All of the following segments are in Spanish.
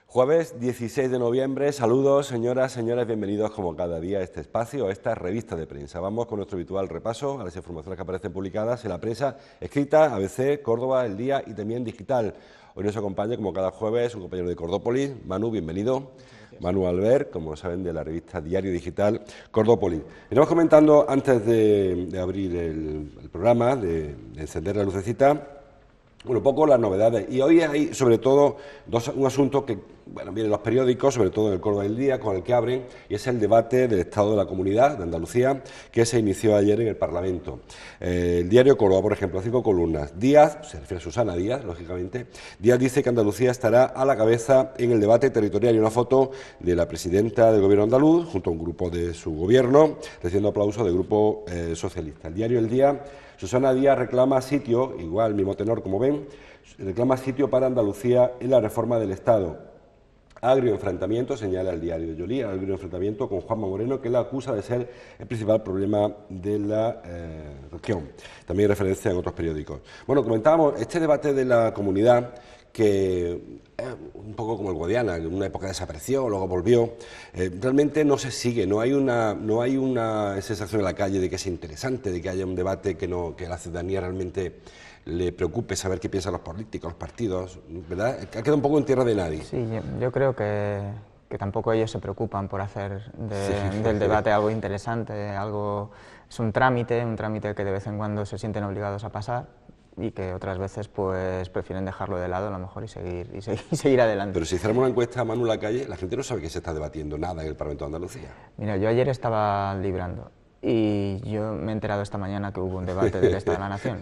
Jueves 16 de noviembre, saludos señoras, señores, bienvenidos como cada día a este espacio, a esta revista de prensa. Vamos con nuestro habitual repaso a las informaciones que aparecen publicadas en la prensa escrita, ABC, Córdoba, El Día y también digital. Hoy nos acompaña como cada jueves un compañero de Cordópolis, Manu, bienvenido. Manu Albert, como saben, de la revista Diario Digital Cordópolis. Estamos comentando antes de abrir el programa, de encender la lucecita, un poco las novedades, y hoy hay sobre todo un asunto que viene en los periódicos, sobre todo en el Córdoba del Día, con el que abren, y es el debate del Estado de la Comunidad de Andalucía, que se inició ayer en el Parlamento. El diario Córdoba, por ejemplo, 5 columnas. Díaz, se refiere a Susana Díaz, lógicamente, Díaz dice que Andalucía estará a la cabeza en el debate territorial, y una foto de la presidenta del Gobierno andaluz, junto a un grupo de su gobierno, recibiendo aplausos del Grupo Socialista. El diario El Día, Susana Díaz reclama sitio, igual, mismo tenor como ven, reclama sitio para Andalucía en la reforma del Estado. Agrio enfrentamiento, señala el diario de Yolí, agrio enfrentamiento con Juanma Moreno, que la acusa de ser el principal problema de la región. También hay referencia en otros periódicos. Bueno, comentábamos este debate de la comunidad, que un poco como el Guadiana, en una época desapareció, luego volvió, realmente no se sigue, no hay una sensación en la calle de que es interesante, de que haya un debate que a la ciudadanía realmente le preocupe saber qué piensan los políticos, los partidos, ¿verdad? Ha quedado un poco en tierra de nadie. Sí, yo creo que tampoco ellos se preocupan por hacer del debate algo interesante, es un trámite que de vez en cuando se sienten obligados a pasar, y que otras veces pues prefieren dejarlo de lado a lo mejor y seguir adelante. Pero si hiciéramos una encuesta a Manu en la calle, la gente no sabe que se está debatiendo nada en el Parlamento de Andalucía. Mira, yo ayer estaba librando y yo me he enterado esta mañana que hubo un debate del Estado de la Nación,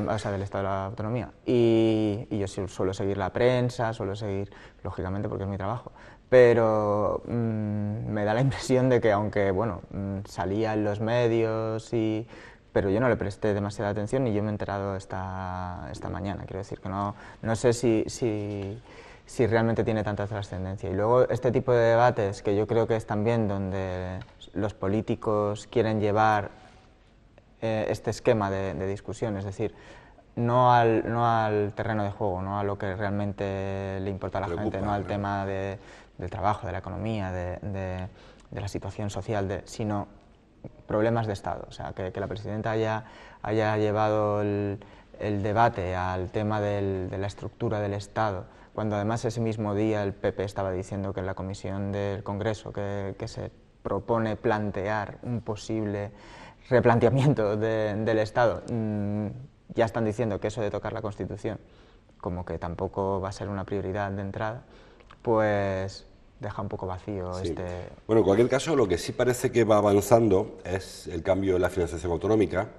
o sea, del Estado de la Autonomía, y yo suelo seguir la prensa, suelo seguir, lógicamente, porque es mi trabajo, pero me da la impresión de que aunque, bueno, salía en los medios pero yo no le presté demasiada atención y yo me he enterado esta mañana. Quiero decir que no sé si realmente tiene tanta trascendencia. Y luego este tipo de debates, que yo creo que es también donde los políticos quieren llevar este esquema de discusión, es decir, no al terreno de juego, no a lo que realmente le importa a la gente, no al tema del trabajo, de la economía, de la situación social, sino problemas de Estado. O sea, que la presidenta haya llevado el debate al tema de la estructura del Estado, cuando además ese mismo día el PP estaba diciendo que en la comisión del Congreso que se propone plantear un posible replanteamiento del Estado, ya están diciendo que eso de tocar la Constitución como que tampoco va a ser una prioridad de entrada, pues deja un poco vacío Bueno, en cualquier caso, lo que sí parece que va avanzando es el cambio en la financiación autonómica,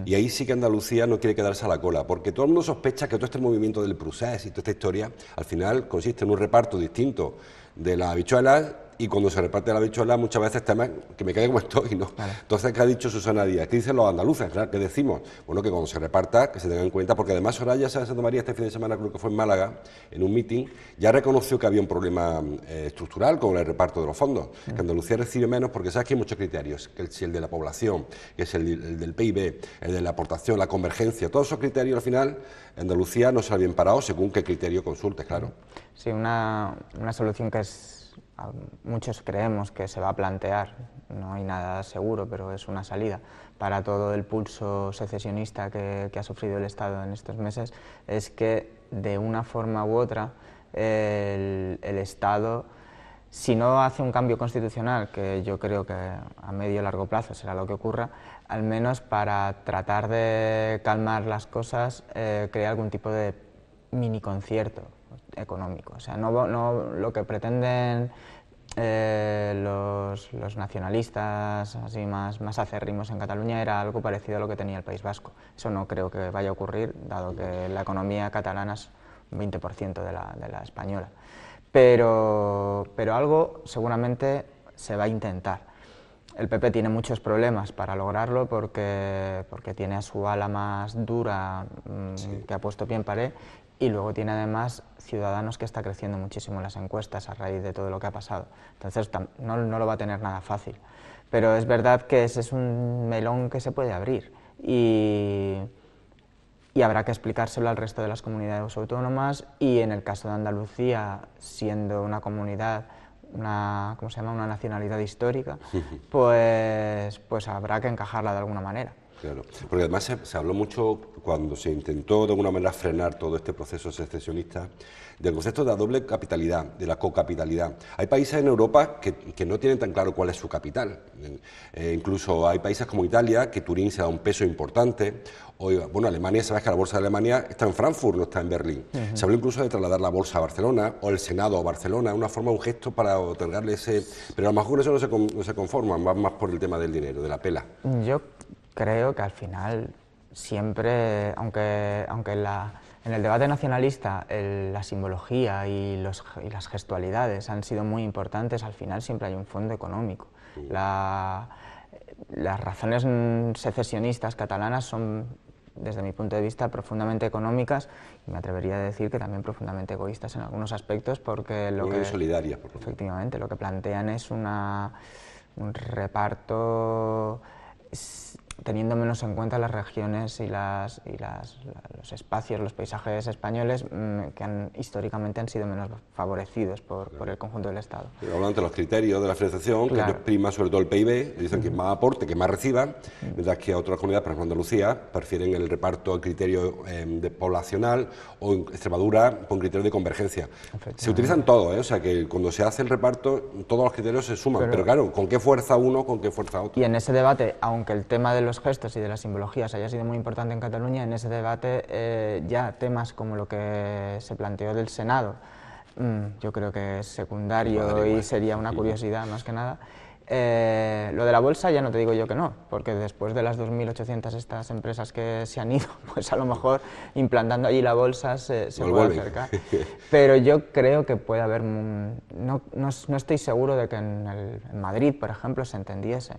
y ahí sí que Andalucía no quiere quedarse a la cola, porque todo el mundo sospecha que todo este movimiento del procés y toda esta historia, al final consiste en un reparto distinto de las habichuelas, y cuando se reparte la habichuela muchas veces temas que me quede como estoy, ¿no? Vale. Entonces, ¿qué ha dicho Susana Díaz? ¿Qué dicen los andaluces? ¿Claro? ¿Qué decimos? Bueno, que cuando se reparta, que se tenga en cuenta, porque además Soraya Sáenz de Santa María este fin de semana, creo que fue en Málaga, en un meeting, ya reconoció que había un problema estructural con el reparto de los fondos, que Andalucía recibe menos porque sabes que hay muchos criterios, que si el de la población, que es el del PIB, el de la aportación, la convergencia, todos esos criterios al final, Andalucía no sale bien parado según qué criterio consultes, claro. Sí, una solución que muchos creemos que se va a plantear, no hay nada seguro, pero es una salida para todo el pulso secesionista que ha sufrido el Estado en estos meses, es que de una forma u otra el Estado, si no hace un cambio constitucional, que yo creo que a medio y largo plazo será lo que ocurra, al menos para tratar de calmar las cosas, crea algún tipo de mini concierto económico. O sea, no lo que pretenden los nacionalistas así más acérrimos en Cataluña era algo parecido a lo que tenía el País Vasco. Eso no creo que vaya a ocurrir, dado que la economía catalana es un 20% de la española. Pero algo seguramente se va a intentar. el PP tiene muchos problemas para lograrlo porque tiene a su ala más dura, que ha puesto pie en pared, y luego tiene además Ciudadanos, que está creciendo muchísimo en las encuestas a raíz de todo lo que ha pasado. Entonces no lo va a tener nada fácil. Pero es verdad que ese es un melón que se puede abrir y habrá que explicárselo al resto de las comunidades autónomas, y en el caso de Andalucía, siendo una comunidad, ¿cómo se llama?, una nacionalidad histórica, pues habrá que encajarla de alguna manera. Claro, porque además se habló mucho cuando se intentó de alguna manera frenar todo este proceso secesionista del concepto de la doble capitalidad, de la cocapitalidad. Hay países en Europa que no tienen tan claro cuál es su capital. Incluso hay países como Italia, que Turín se da un peso importante. Bueno, Alemania, sabes que la bolsa de Alemania está en Frankfurt, no está en Berlín. Se habló incluso de trasladar la bolsa a Barcelona o el Senado a Barcelona, una forma, un gesto para otorgarle ese... Pero a lo mejor con eso no se conforman, van más por el tema del dinero, de la pela. Yo creo que al final siempre, aunque en el debate nacionalista la simbología y las gestualidades han sido muy importantes, al final siempre hay un fondo económico. Las razones secesionistas catalanas son, desde mi punto de vista, profundamente económicas, y me atrevería a decir que también profundamente egoístas en algunos aspectos, porque solidarias, por ejemplo. Efectivamente, lo que plantean es un reparto teniendo menos en cuenta las regiones y los espacios, los paisajes españoles que históricamente han sido menos favorecidos por el conjunto del Estado. Hablando de los criterios de la financiación, claro, que ellos priman sobre todo el PIB, dicen que más aporte, que más reciban, mientras que otras comunidades, por ejemplo Andalucía, prefieren el reparto al criterio poblacional, o en Extremadura con criterio de convergencia. Se utilizan todos, o sea que cuando se hace el reparto todos los criterios se suman, pero claro, ¿con qué fuerza uno, con qué fuerza otro? Y en ese debate, aunque el tema de los gestos y de las simbologías haya sido muy importante en Cataluña, en ese debate ya temas como lo que se planteó del Senado, yo creo que es secundario y sería una curiosidad más que nada. Lo de la bolsa ya no te digo yo que no, porque después de las 2.800 estas empresas que se han ido, pues a lo mejor implantando allí la bolsa se puede acercar. Pero yo creo que puede haber, no estoy seguro de que en Madrid, por ejemplo, se entendiese.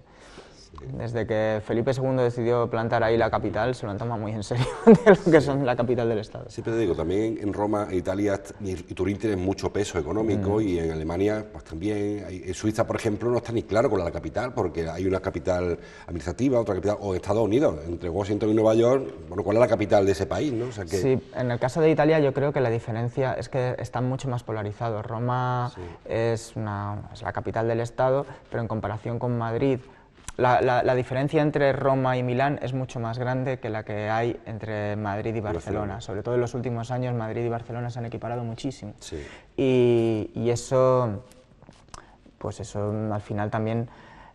Desde que Felipe II decidió plantar ahí la capital, se lo han tomado muy en serio de lo que son la capital del Estado. Siempre te digo, también en Roma, Italia y Turín tienen mucho peso económico, y en Alemania pues también. En Suiza, por ejemplo, no está ni claro con la capital, porque hay una capital administrativa, otra capital, o Estados Unidos, entre Washington y Nueva York. Bueno, ¿cuál es la capital de ese país, no? O sea que... Sí, en el caso de Italia yo creo que la diferencia es que están mucho más polarizados. Roma es la capital del Estado, pero en comparación con Madrid, la diferencia entre Roma y Milán es mucho más grande que la que hay entre Madrid y Barcelona. Sobre todo en los últimos años Madrid y Barcelona se han equiparado muchísimo. Sí. Y eso, pues eso al final también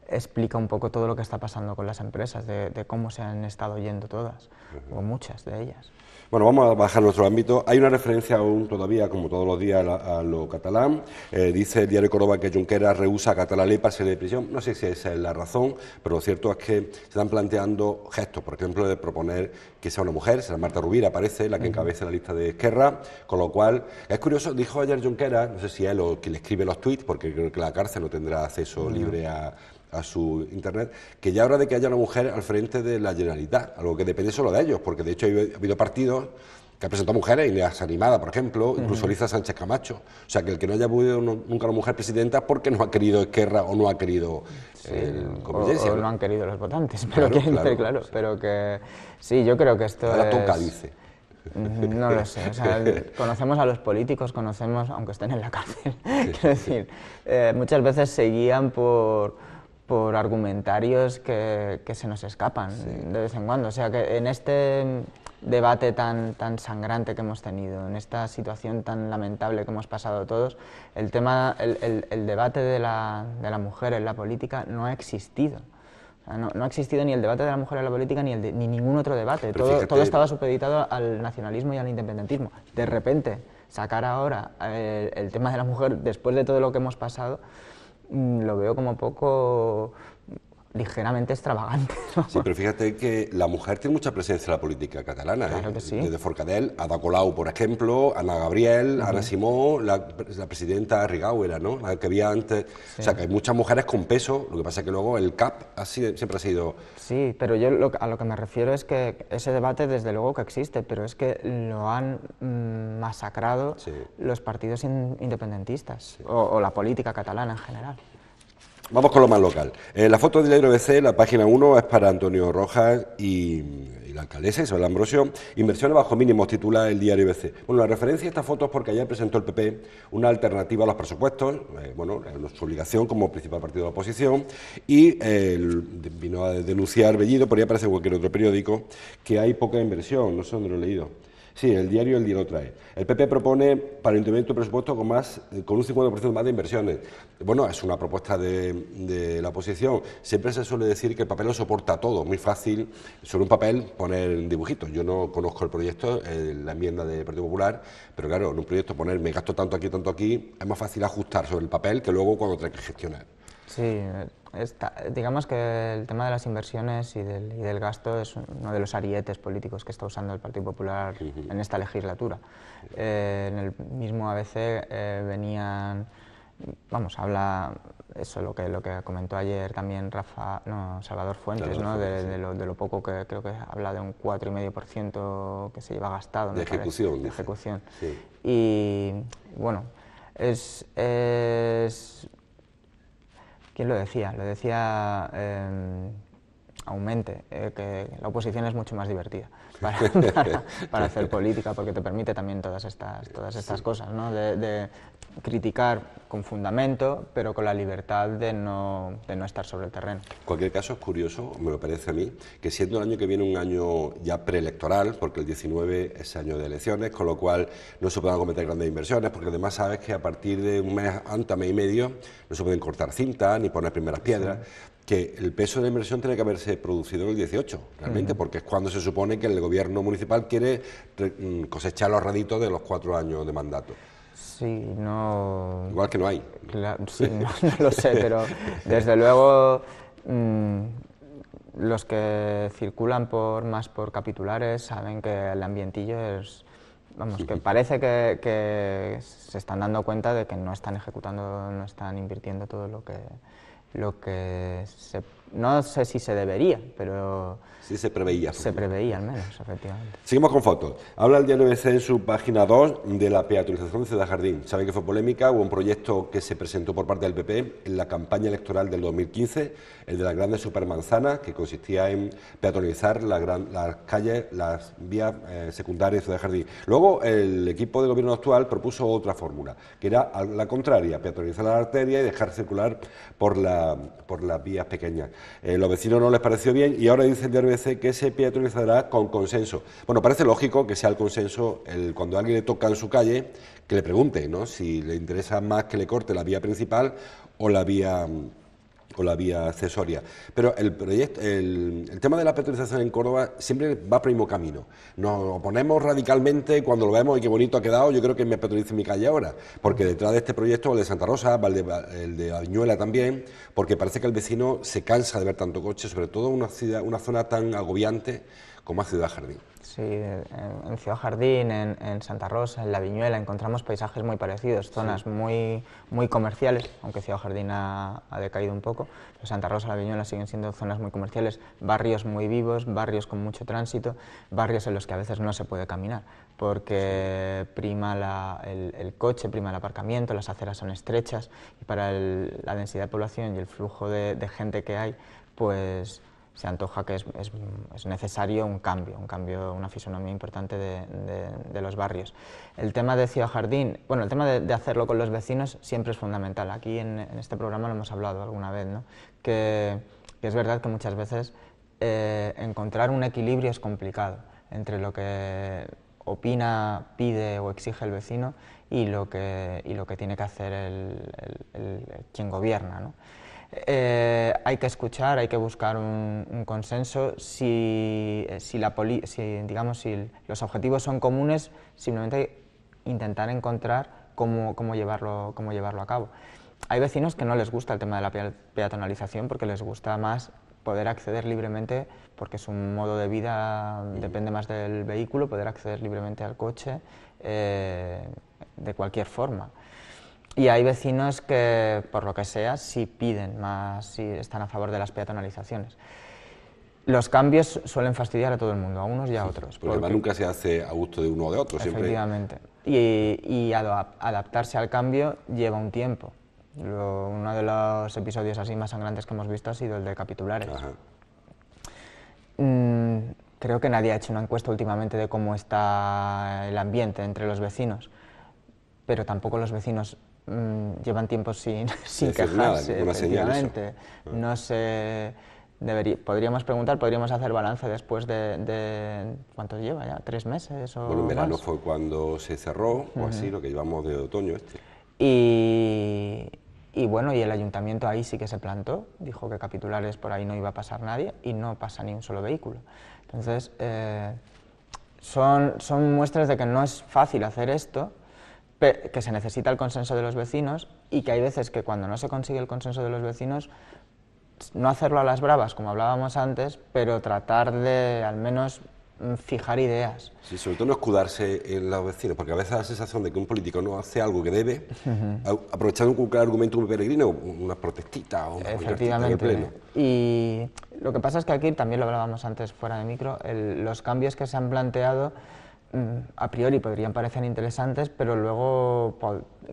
explica un poco todo lo que está pasando con las empresas, de cómo se han estado yendo todas, o muchas de ellas. Bueno, vamos a bajar nuestro ámbito. Hay una referencia aún todavía, como todos los días, a lo catalán. Dice el diario Córdoba que Junqueras rehúsa acatar la ley para salir de prisión. No sé si esa es la razón, pero lo cierto es que se están planteando gestos, por ejemplo, de proponer que sea una mujer, será Marta Rovira, parece, la que encabece la lista de Esquerra, con lo cual, es curioso, dijo ayer Junqueras, no sé si él o quien le escribe los tuits, porque creo que la cárcel no tendrá acceso libre a su internet, que ya es hora de que haya una mujer al frente de la Generalitat, algo que depende solo de ellos, porque de hecho ha habido partidos que han presentado mujeres, Inés Animada, por ejemplo, incluso Elisa Sánchez Camacho. O sea, que el que no haya podido nunca una mujer presidenta es porque no ha querido Esquerra o no ha querido o no han querido los votantes, pero claro, pero que sí, yo creo que esto ahora toca, dice. No lo sé, o sea, conocemos a los políticos, conocemos, aunque estén en la cárcel, quiero decir, muchas veces se guían por argumentarios que se nos escapan de vez en cuando. O sea, que en este debate tan sangrante que hemos tenido, en esta situación tan lamentable que hemos pasado todos, el debate de la mujer en la política no ha existido. O sea, no ha existido ni el debate de la mujer en la política ni ningún otro debate. Todo estaba supeditado al nacionalismo y al independentismo. De repente, sacar ahora el tema de la mujer después de todo lo que hemos pasado, lo veo como poco ligeramente extravagante, ¿no? Sí, pero fíjate que la mujer tiene mucha presencia en la política catalana. Claro que sí. Desde Forcadell, Ada Colau, por ejemplo, Ana Gabriel, Ana Simó, la presidenta Rigau era, ¿no? La que había antes. Sí. O sea, que hay muchas mujeres con peso, lo que pasa es que luego el CAP siempre ha sido... Sí, pero yo a lo que me refiero es que ese debate desde luego que existe, pero es que lo han masacrado los partidos independentistas o la política catalana en general. Vamos con lo más local. La foto del diario ABC, la página 1, es para Antonio Rojas y la alcaldesa Isabel Ambrosio. Inversiones bajo mínimos, titula el diario ABC. Bueno, la referencia a esta foto es porque ayer presentó el PP una alternativa a los presupuestos, bueno, es su obligación como principal partido de la oposición, y vino a denunciar Bellido, por ahí aparece en cualquier otro periódico, que hay poca inversión, no sé dónde lo he leído. Sí, el diario El Día lo trae. El PP propone para el incremento del presupuesto con un 50% más de inversiones. Bueno, es una propuesta de la oposición. Siempre se suele decir que el papel lo soporta todo, muy fácil sobre un papel poner dibujitos. Yo no conozco el proyecto, la enmienda del Partido Popular, pero claro, en un proyecto poner me gasto tanto aquí, es más fácil ajustar sobre el papel que luego cuando tenés que gestionar. Sí, digamos que el tema de las inversiones y del gasto es uno de los arietes políticos que está usando el Partido Popular en esta legislatura. En el mismo ABC venían, vamos, habla eso, lo que comentó ayer también Salvador Fuentes, ¿no? De lo poco que creo que habla de un 4,5% que se lleva gastado. De ejecución. De ejecución. Sí. Y bueno, ¿quién lo decía? Lo decía Aumente, que la oposición es mucho más divertida para hacer política, porque te permite también todas estas cosas, ¿no? De criticar con fundamento, pero con la libertad de no estar sobre el terreno. En cualquier caso, es curioso, me lo parece a mí, que siendo el año que viene un año ya preelectoral, porque el 19 es año de elecciones, con lo cual no se puedan cometer grandes inversiones, porque además sabes que a partir de un mes antes, mes y medio, no se pueden cortar cintas ni poner primeras piedras, que el peso de la inversión tiene que haberse producido en el 18, realmente, porque es cuando se supone que el gobierno municipal quiere cosechar los réditos de los 4 años de mandato. Sí, no... Igual que no hay. Claro, sí, no lo sé, pero desde luego los que circulan más por capitulares saben que el ambientillo es... Vamos, que parece que se están dando cuenta de que no están ejecutando, no están invirtiendo todo lo que no sé si se debería, pero... Sí se preveía. Se preveía, al menos, efectivamente. Seguimos con fotos. Habla el diario ABC en su página 2 de la peatonalización de Ciudad Jardín. Saben que fue polémica, hubo un proyecto que se presentó por parte del PP en la campaña electoral del 2015, el de las grandes supermanzanas, que consistía en peatonalizar las calles, las vías secundarias de Ciudad Jardín. Luego, el equipo de gobierno actual propuso otra fórmula, que era la contraria, peatonalizar la arteria y dejar circular por las vías pequeñas. Los vecinos no les pareció bien y ahora dice el diario ABC que se peatonalizará con consenso. Bueno, parece lógico que sea el consenso, cuando a alguien le toca en su calle, que le pregunte, ¿no?, si le interesa más que le corte la vía principal o la vía accesoria. Pero el tema de la peatonalización en Córdoba siempre va por el mismo camino. Nos oponemos radicalmente cuando lo vemos y qué bonito ha quedado, yo creo que me peatonalice mi calle ahora, porque detrás de este proyecto, el de Santa Rosa, el de Viñuela también, porque parece que el vecino se cansa de ver tanto coche, sobre todo en una zona tan agobiante como es Ciudad Jardín. Sí, en Ciudad Jardín, en Santa Rosa, en La Viñuela, encontramos paisajes muy parecidos, zonas muy comerciales, aunque Ciudad Jardín ha decaído un poco. Pero Santa Rosa y La Viñuela siguen siendo zonas muy comerciales, barrios muy vivos, barrios con mucho tránsito, barrios en los que a veces no se puede caminar, porque prima el coche, prima el aparcamiento, las aceras son estrechas, y para la densidad de población y el flujo de gente que hay, pues se antoja que es necesario un cambio, una fisonomía importante de los barrios. El tema de Ciudad Jardín, bueno, el tema de hacerlo con los vecinos siempre es fundamental. Aquí en este programa lo hemos hablado alguna vez, ¿no? Que es verdad que muchas veces encontrar un equilibrio es complicado entre lo que opina, pide o exige el vecino y lo que tiene que hacer quien gobierna, ¿no? Hay que escuchar, hay que buscar un consenso. Si los objetivos son comunes, simplemente hay que intentar encontrar cómo llevarlo a cabo. Hay vecinos que no les gusta el tema de la peatonalización porque les gusta más poder acceder libremente, porque su modo de vida depende más del vehículo, poder acceder libremente al coche de cualquier forma. Y hay vecinos que, por lo que sea, sí piden más, sí están a favor de las peatonalizaciones. Los cambios suelen fastidiar a todo el mundo, a unos y a otros. Porque además nunca se hace a gusto de uno o de otro. Efectivamente. Y adaptarse al cambio lleva un tiempo. Uno de los episodios así más sangrantes que hemos visto ha sido el de Capitulares. Creo que nadie ha hecho una encuesta últimamente de cómo está el ambiente entre los vecinos, pero tampoco los vecinos llevan tiempo sin quejarse, efectivamente. No sé, podríamos preguntar, podríamos hacer balance después de ¿cuánto lleva ya? ¿3 meses o Bueno, en verano más? fue cuando se cerró, o así, lo que llevamos de otoño Y bueno, y el ayuntamiento ahí sí que se plantó, dijo que Capitulares por ahí no iba a pasar nadie y no pasa ni un solo vehículo. Entonces, son muestras de que no es fácil hacer esto, que se necesita el consenso de los vecinos y que hay veces que cuando no se consigue el consenso de los vecinos, no hacerlo a las bravas, como hablábamos antes, pero tratar de al menos fijar ideas. Sí, sobre todo no escudarse en los vecinos, porque a veces da la sensación de que un político no hace algo que debe, aprovechando un argumento muy peregrino, unas protestitas o una efectivamente. En el pleno. Y lo que pasa es que aquí, también lo hablábamos antes fuera de micro, los cambios que se han planteado a priori podrían parecer interesantes, pero luego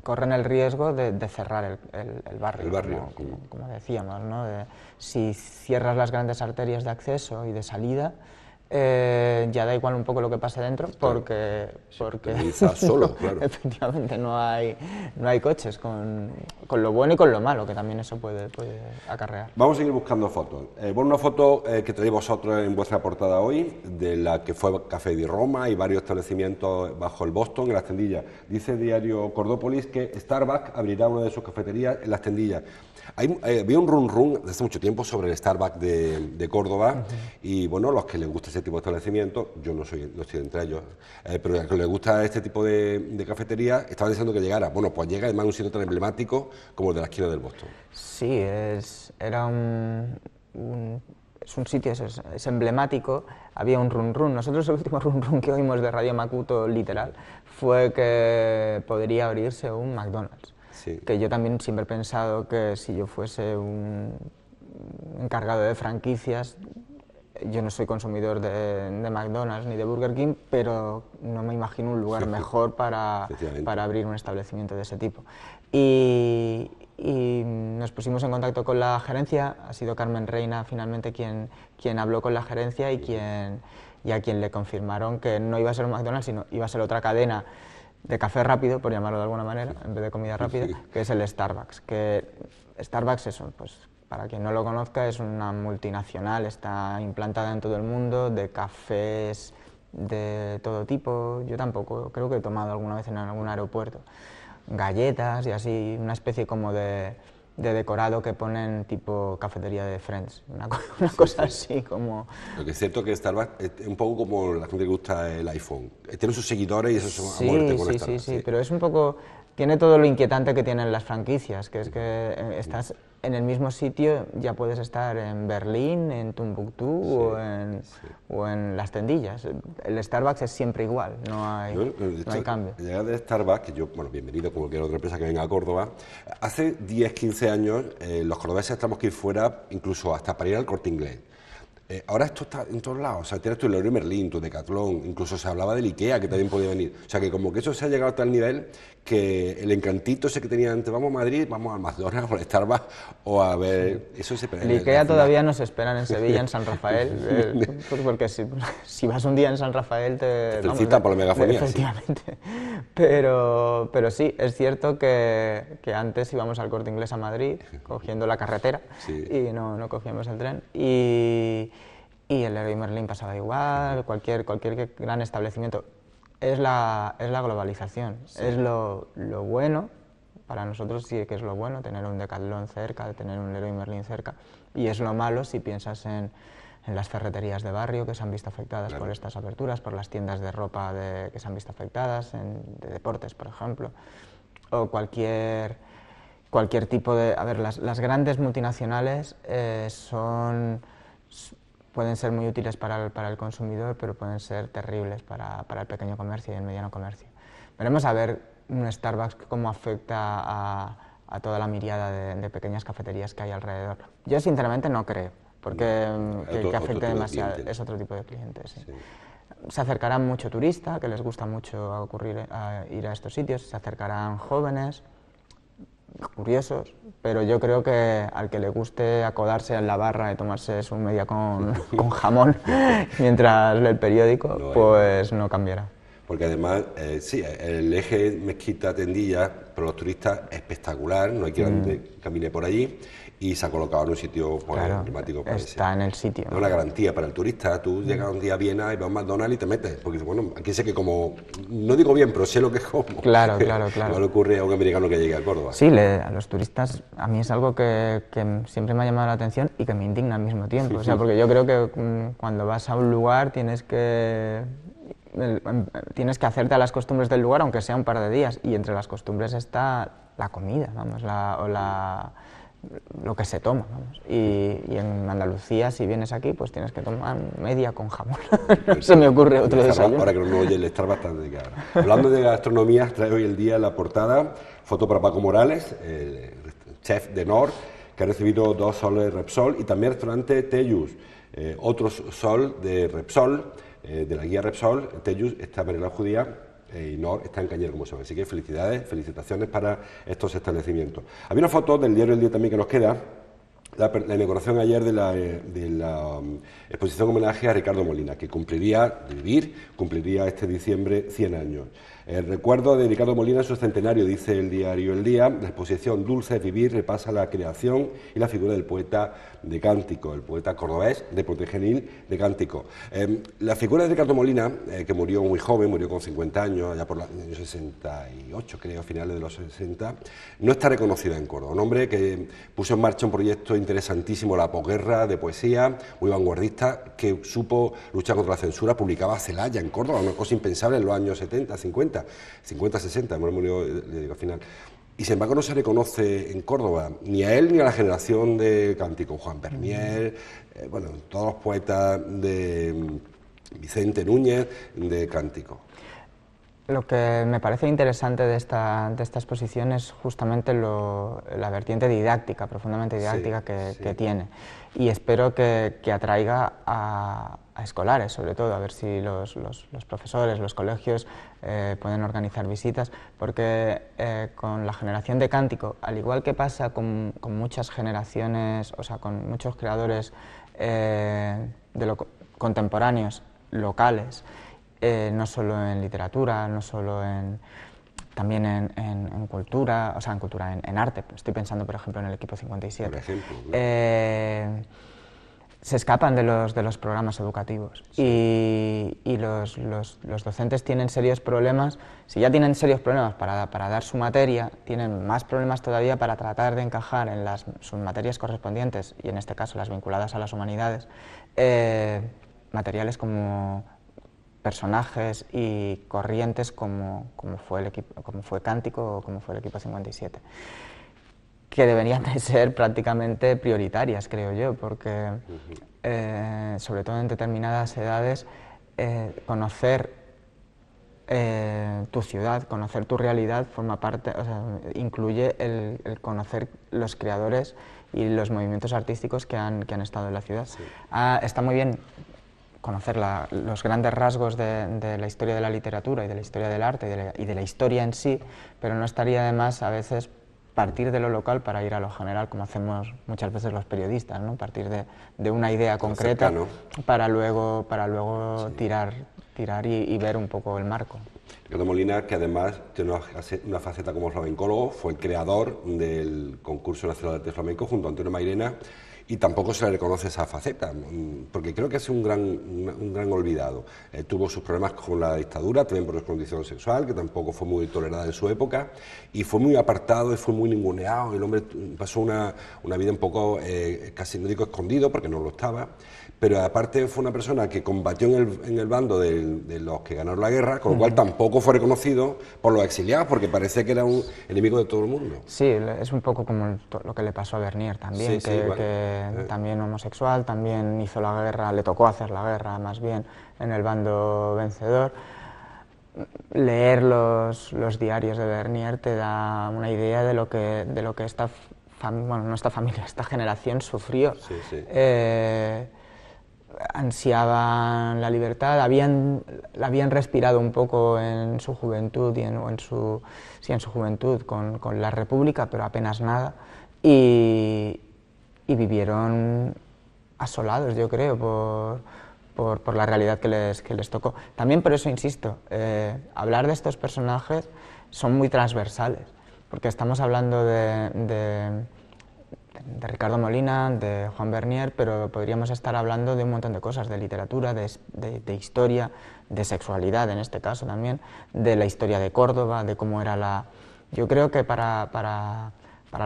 corren el riesgo de cerrar el barrio. El barrio. Como decíamos, ¿no? Si cierras las grandes arterias de acceso y de salida, ya da igual un poco lo que pase dentro, porque solo, claro. Efectivamente no hay coches, con lo bueno y con lo malo, que también eso puede acarrear. Vamos a seguir buscando fotos. Bueno, una foto que traéis vosotros en vuestra portada hoy, de la que fue Café di Roma y varios establecimientos bajo el Boston, en las Tendillas. Dice el diario Cordópolis que Starbucks abrirá una de sus cafeterías en las Tendillas. Había un run desde hace mucho tiempo sobre el Starbucks de Córdoba, y bueno, los que les gusta ese tipo de establecimientos, yo no estoy entre ellos, pero a los que les gusta este tipo de cafetería, estaban deseando que llegara. Bueno, pues llega además un sitio tan emblemático como el de la esquina del Boston. Sí, es un sitio, es emblemático, había un run. Nosotros el último run que oímos de Radio Macuto, literal, fue que podría abrirse un McDonald's. Sí. Que yo también siempre he pensado que si yo fuese un encargado de franquicias, yo no soy consumidor de McDonald's ni de Burger King, pero no me imagino un lugar mejor para abrir un establecimiento de ese tipo. Y nos pusimos en contacto con la gerencia, ha sido Carmen Reina finalmente quien habló con la gerencia y a quien le confirmaron que no iba a ser un McDonald's, sino iba a ser otra cadena de café rápido, por llamarlo de alguna manera, en vez de comida rápida, que es el Starbucks. Que Starbucks, eso, pues para quien no lo conozca, es una multinacional, está implantada en todo el mundo, de cafés de todo tipo. Yo tampoco, creo que he tomado alguna vez en algún aeropuerto. Galletas y así, una especie como de decorado que ponen tipo cafetería de Friends, una cosa así como... Lo que es cierto que Starbucks es un poco como la gente que gusta el iPhone, tiene sus seguidores y eso son a muerte con Starbucks. Sí, pero es un poco... Tiene todo lo inquietante que tienen las franquicias, que es que estás en el mismo sitio, ya puedes estar en Berlín, en Tumbuctú o en las Tendillas. El Starbucks es siempre igual, no hay cambio. La llegada de Starbucks, que yo, bueno, bienvenido como cualquier otra empresa que venga a Córdoba, hace 10, 15 años los cordobeses tenemos que ir fuera, incluso hasta para ir al Corte Inglés. Ahora esto está en todos lados, o sea, tienes tu Leroy Merlin, tu Decathlon, incluso se hablaba del IKEA, que también podía venir. O sea, que como que eso se ha llegado a tal nivel que el encantito ese que tenía antes, vamos a Madrid, vamos al McDonald's o al Starbucks o a ver... Eso se el IKEA todavía nos esperan en Sevilla, en San Rafael, porque si vas un día en San Rafael te felicitan por la megafonía. Efectivamente. Sí. Pero sí, es cierto que antes íbamos al Corte Inglés a Madrid, cogiendo la carretera, y no cogíamos el tren. Y el Leroy Merlin pasaba igual, cualquier gran establecimiento. Es la globalización, es lo bueno, para nosotros sí que es lo bueno, tener un Decathlon cerca, tener un Leroy Merlin cerca, y es lo malo si piensas en las ferreterías de barrio que se han visto afectadas por estas aperturas, por las tiendas de ropa que se han visto afectadas, de deportes, por ejemplo, o cualquier tipo de... A ver, las grandes multinacionales son pueden ser muy útiles para el consumidor, pero pueden ser terribles para el pequeño comercio y el mediano comercio. Veremos a ver un Starbucks cómo afecta a toda la miríada de pequeñas cafeterías que hay alrededor. Yo sinceramente no creo, porque que afecte demasiado, es otro tipo de clientes. Sí. Sí. Se acercarán mucho turista, que les gusta mucho ir a estos sitios, se acercarán jóvenes, curiosos, pero yo creo que al que le guste acodarse en la barra y tomarse su media con jamón mientras lee el periódico, pues no cambiará. Porque además, sí, el eje Mezquita-Tendilla, para los turistas, es espectacular, no hay quien camine por allí, y se ha colocado en un sitio emblemático. Está en el sitio. Es una garantía para el turista. Tú llegas un día a Viena y vas a un McDonald's y te metes, porque bueno, aquí sé que como, no digo bien, pero sé lo que es como. Claro. No le ocurre a un americano que llegue a Córdoba. Sí, a los turistas, a mí es algo que siempre me ha llamado la atención y que me indigna al mismo tiempo. O sea, porque yo creo que cuando vas a un lugar tienes que hacerte a las costumbres del lugar, aunque sea un par de días, y entre las costumbres está la comida, vamos, lo que se toma, vamos. Y en Andalucía, si vienes aquí, pues tienes que tomar media con jamón. No se me ocurre otro desayuno. Ahora que no oye el estar bastante caro. Hablando de gastronomía, trae hoy el día en la portada foto para Paco Morales, el chef de Nord, que ha recibido 2 soles Repsol, y también el restaurante Tellus, otro sol de Repsol, de la guía Repsol. Tellus está en la Judía y Nord está en Cañero, como saben. Así que felicitaciones para estos establecimientos. Había una foto del diario El Día también que nos queda, la inauguración ayer de la exposición homenaje a Ricardo Molina, que cumpliría este diciembre 100 años. El recuerdo de Ricardo Molina en su centenario, dice el diario El Día. La exposición Dulce es Vivir repasa la creación y la figura del poeta de Cántico, el poeta cordobés de Pontegenil de Cántico. La figura de Ricardo Molina, que murió muy joven, murió con 50 años, allá por los años 68, creo, finales de los 60, no está reconocida en Córdoba. Un hombre que puso en marcha un proyecto interesantísimo, la posguerra, de poesía, muy vanguardista, que supo luchar contra la censura, publicaba Celaya en Córdoba, una cosa impensable en los años 70, 50, 60, murió, le digo, al final. Y sin embargo no se reconoce en Córdoba, ni a él ni a la generación de Cántico, Juan Bernier, bueno, todos los poetas de Vicente Núñez, de Cántico. Lo que me parece interesante de esta exposición es justamente la vertiente didáctica, profundamente didáctica que tiene. Y espero que atraiga a escolares, sobre todo, a ver si los profesores, los colegios pueden organizar visitas, porque con la generación de Cántico, al igual que pasa con muchas generaciones, o sea, con muchos creadores contemporáneos, locales, no solo en literatura, no solo también en cultura, o sea, en arte. Estoy pensando, por ejemplo, en el Equipo 57. Por ejemplo, ¿no? Se escapan de los programas educativos y los docentes tienen serios problemas. Si ya tienen serios problemas para dar su materia, tienen más problemas todavía para tratar de encajar en sus materias correspondientes, y en este caso las vinculadas a las humanidades, materiales como personajes y corrientes como fue Cántico o como fue el Equipo 57, que deberían de ser prácticamente prioritarias, creo yo, porque sobre todo en determinadas edades, conocer tu ciudad, conocer tu realidad forma parte, o sea, incluye el conocer los creadores y los movimientos artísticos que han estado en la ciudad. Sí. Está muy bien conocer los grandes rasgos de la historia de la literatura y de la historia del arte y de la historia en sí, pero no estaría de más a veces partir de lo local para ir a lo general, como hacemos muchas veces los periodistas, ¿no? Partir de una idea concreta para luego sí, tirar y ver un poco el marco. Ricardo Molina, que además tiene una faceta como flamencólogo, fue el creador del concurso nacional de arte flamenco junto a Antonio Mairena, y tampoco se le reconoce esa faceta, porque creo que es un gran olvidado. Tuvo sus problemas con la dictadura, también por su condición sexual, que tampoco fue muy tolerada en su época, y fue muy apartado y fue muy ninguneado. El hombre pasó una vida un poco, casi no digo escondido, porque no lo estaba, pero aparte fue una persona que combatió en el bando de los que ganaron la guerra, con lo cual tampoco fue reconocido por los exiliados, porque parece que era un enemigo de todo el mundo. Sí, es un poco como lo que le pasó a Bernier también, que también homosexual, también hizo la guerra, le tocó hacer la guerra más bien en el bando vencedor. Leer los diarios de Bernier te da una idea de lo que esta generación sufrió. Sí, sí. Ansiaban la libertad, la habían respirado un poco en su juventud en su juventud con la República, pero apenas nada, y vivieron asolados, yo creo, por la realidad que les tocó. También por eso insisto, hablar de estos personajes son muy transversales, porque estamos hablando de Ricardo Molina, de Juan Bernier, pero podríamos estar hablando de un montón de cosas, de literatura, de historia, de sexualidad en este caso también, de la historia de Córdoba, de cómo era la... Yo creo que para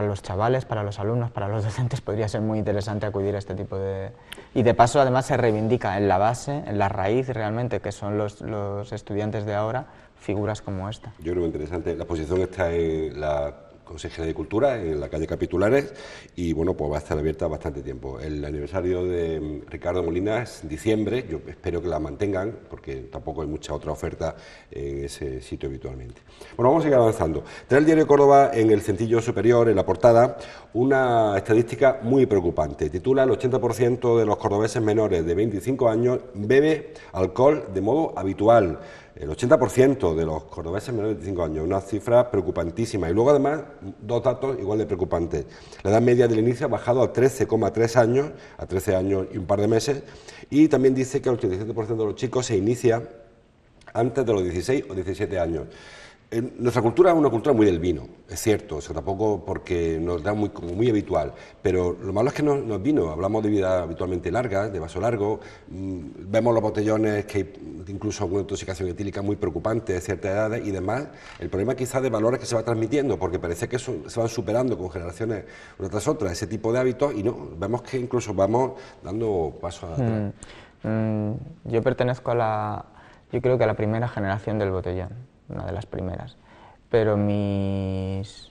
los chavales, para los alumnos, para los docentes podría ser muy interesante acudir a este tipo de... Y de paso además se reivindica en la base, en la raíz realmente, que son los estudiantes de ahora, figuras como esta. Yo creo que interesante. La exposición está en la Consejería de Cultura, en la calle Capitulares, y bueno, pues va a estar abierta bastante tiempo. El aniversario de Ricardo Molina es en diciembre, yo espero que la mantengan, porque tampoco hay mucha otra oferta en ese sitio habitualmente. Bueno, vamos a seguir avanzando. Trae el diario Córdoba en el centillo superior, en la portada, una estadística muy preocupante. Titula: el 80% de los cordobeses menores de 25 años bebe alcohol de modo habitual. El 80% de los cordobeses menores de 25 años, una cifra preocupantísima. Y luego, además, dos datos igual de preocupantes. La edad media del inicio ha bajado a 13,3 años, a 13 años y un par de meses, y también dice que el 87% de los chicos se inicia antes de los 16 o 17 años. Nuestra cultura es una cultura muy del vino, es cierto, o sea, tampoco porque nos da como muy habitual, pero lo malo es que no es vino, hablamos de vida habitualmente larga, de vaso largo, vemos los botellones que hay incluso alguna intoxicación etílica muy preocupante de ciertas edades y demás. El problema quizás de valores que se va transmitiendo, porque parece que se van superando con generaciones una tras otra ese tipo de hábitos y no, vemos que incluso vamos dando pasos atrás. Yo pertenezco yo creo que a la primera generación del botellón, una de las primeras, pero mis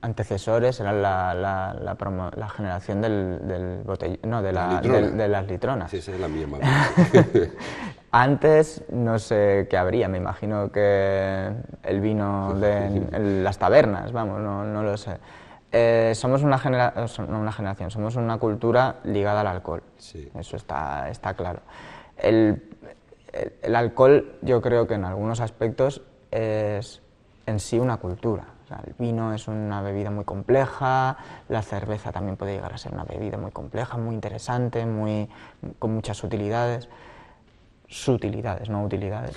antecesores eran la generación del botellón, no, de las litronas. Sí, esa es la mía, más Antes no sé qué habría, me imagino que el vino en las tabernas, vamos, no lo sé. Somos una generación, somos una cultura ligada al alcohol, sí. Eso está claro. El alcohol, yo creo que en algunos aspectos es en sí una cultura. O sea, el vino es una bebida muy compleja, la cerveza también puede llegar a ser una bebida muy compleja, muy interesante, con muchas utilidades. Sutilidades, no utilidades.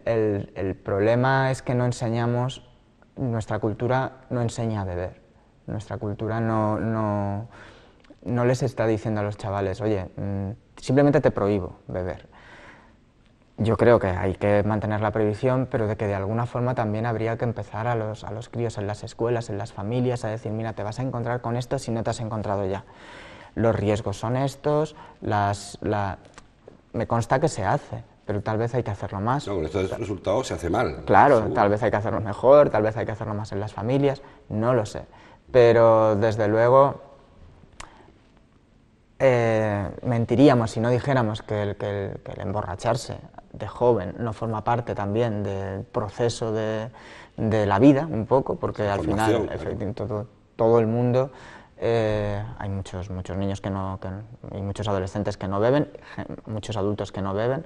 El problema es que no enseñamos, nuestra cultura no enseña a beber. Nuestra cultura no les está diciendo a los chavales, oye, simplemente te prohíbo beber. Yo creo que hay que mantener la prohibición, pero de que de alguna forma también habría que empezar a los críos en las escuelas, en las familias, a decir, mira, te vas a encontrar con esto si no te has encontrado ya. Los riesgos son estos, me consta que se hace, pero tal vez hay que hacerlo más. No, con estos resultados se hace mal. Claro, seguro. Tal vez hay que hacerlo mejor, tal vez hay que hacerlo más en las familias, no lo sé. Pero desde luego mentiríamos si no dijéramos que el emborracharse de joven no forma parte también del proceso de la vida, un poco, porque al final, todo el mundo, hay muchos niños y muchos adolescentes que no beben, muchos adultos que no beben,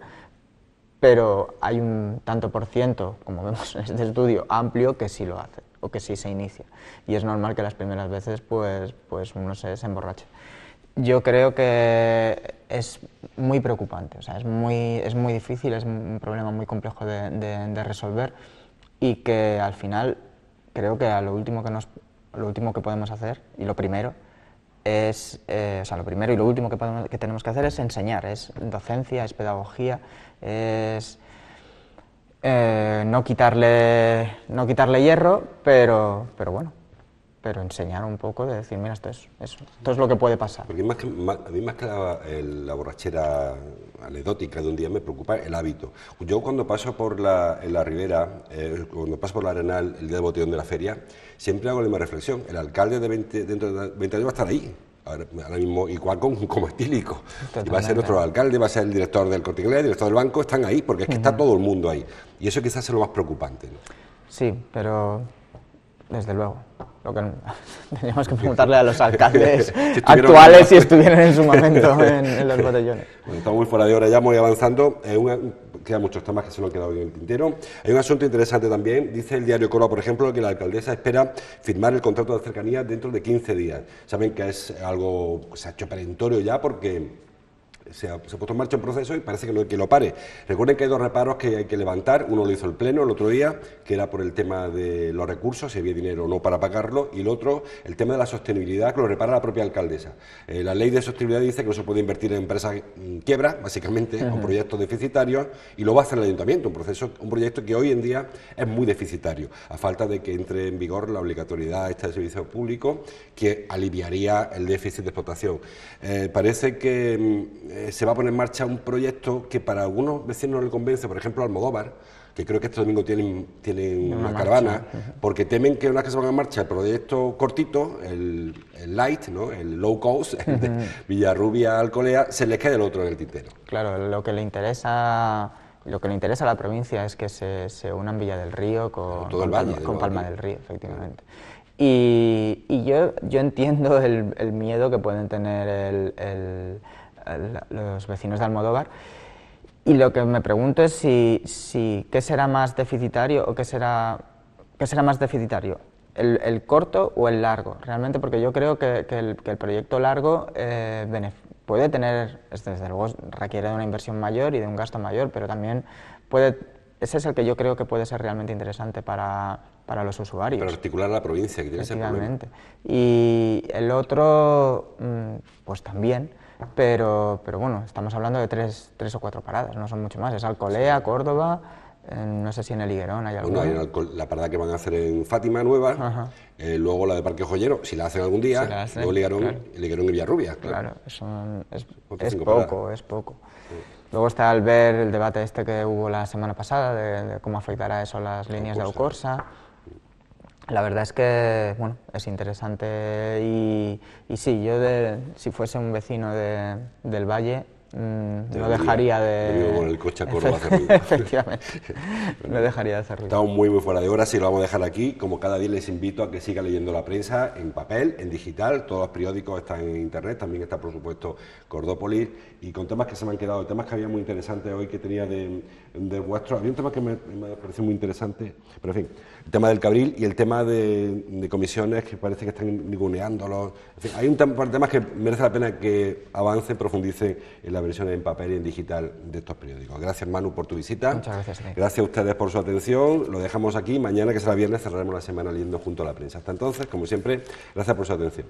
pero hay un tanto por ciento, como vemos en este estudio, amplio que sí lo hace, o que sí se inicia. Y es normal que las primeras veces pues uno se emborrache. Yo creo que es muy preocupante, o sea, es muy difícil, es un problema muy complejo de resolver y que al final creo que lo último que podemos hacer, y lo primero, lo primero y lo último que tenemos que hacer es enseñar, es docencia, es pedagogía, es no quitarle hierro, pero bueno. Pero enseñar un poco, de decir, mira, esto es lo que puede pasar. Porque a mí más que la borrachera anecdótica de un día me preocupa el hábito. Yo cuando paso en la Ribera, cuando paso por la Arenal el día del botellón de la feria, siempre hago la misma reflexión. El alcalde dentro de 20 años va a estar ahí. ahora mismo igual como estílico. Y va a ser Totalmente. nuestro alcalde, va a ser el director del Corte Inglés, el director del banco, están ahí, porque es que está todo el mundo ahí. Y eso quizás es lo más preocupante, ¿no? Sí, pero desde luego. Lo que teníamos que preguntarle a los alcaldes actuales si estuvieran en su momento en los botellones. Bueno, estamos muy fuera de hora, ya muy avanzando. Quedan muchos temas que se nos han quedado en el tintero. Hay un asunto interesante también. Dice el diario Coroa, por ejemplo, que la alcaldesa espera firmar el contrato de cercanía dentro de 15 días. Saben que es algo que se ha hecho perentorio ya porque se ha puesto en marcha un proceso y parece que no hay que lo pare. Recuerden que hay dos reparos que hay que levantar. Uno lo hizo el Pleno el otro día, que era por el tema de los recursos, si había dinero o no para pagarlo, y el otro, el tema de la sostenibilidad, que lo repara la propia alcaldesa. La ley de sostenibilidad dice que no se puede invertir en empresas quiebra, básicamente, o proyectos deficitarios, y lo va a hacer el ayuntamiento, un proyecto que hoy en día es muy deficitario, a falta de que entre en vigor la obligatoriedad esta de servicio público, que aliviaría el déficit de explotación. Parece que se va a poner en marcha un proyecto que para algunos vecinos no le convence, por ejemplo Almodóvar, que creo que este domingo tienen una caravana, porque temen que una vez que se ponga en marcha el proyecto cortito, el light, ¿no?, el low cost, el de Villarrubia Alcolea, se les quede el otro en el tintero. Claro, lo que le interesa a la provincia es que se unan Villa del Río con Palma del Río, efectivamente. Y yo entiendo el miedo que pueden tener los vecinos de Almodóvar, y lo que me pregunto es si qué será más deficitario o qué será más deficitario, el corto o el largo, realmente, porque yo creo que el proyecto largo puede tener, desde luego requiere de una inversión mayor y de un gasto mayor, pero también ese es el que yo creo que puede ser realmente interesante para los usuarios. Para articular a la provincia, que tiene ese problema. Y el otro, pues también, pero bueno, estamos hablando de tres o cuatro paradas, no son mucho más. Es Alcolea, Córdoba, no sé si en el Higuerón hay alguna. Bueno, hay la parada que van a hacer en Fátima Nueva, luego la de Parque Joyero, si la hacen algún día, luego el Higuerón y Villarrubia. Claro, es poco. Sí. Luego está al ver el debate que hubo la semana pasada de cómo afectará eso a las líneas de Aucorsa. La verdad es que, bueno, es interesante y sí, yo si fuese un vecino del Valle, no dejaría de... con el coche a Córdoba hacer ruido. Efectivamente, no dejaría de hacer ruido. Estamos muy fuera de hora, sí, lo vamos a dejar aquí. Como cada día les invito a que sigan leyendo la prensa en papel, en digital, todos los periódicos están en internet, también está por supuesto Cordópolis, y con temas que se me han quedado, temas que había muy interesantes hoy que tenía de vuestro, había un tema que me pareció muy interesante, pero en fin, el tema del Cabril y el tema de comisiones que parece que están ninguneándolos, en fin, hay un par de temas que merece la pena que avance, profundice en la versión en papel y en digital de estos periódicos. Gracias, Manu, por tu visita. Muchas gracias a ti. Gracias a ustedes por su atención. Lo dejamos aquí. Mañana, que será viernes, cerraremos la semana leyendo junto a la prensa. Hasta entonces, como siempre, gracias por su atención.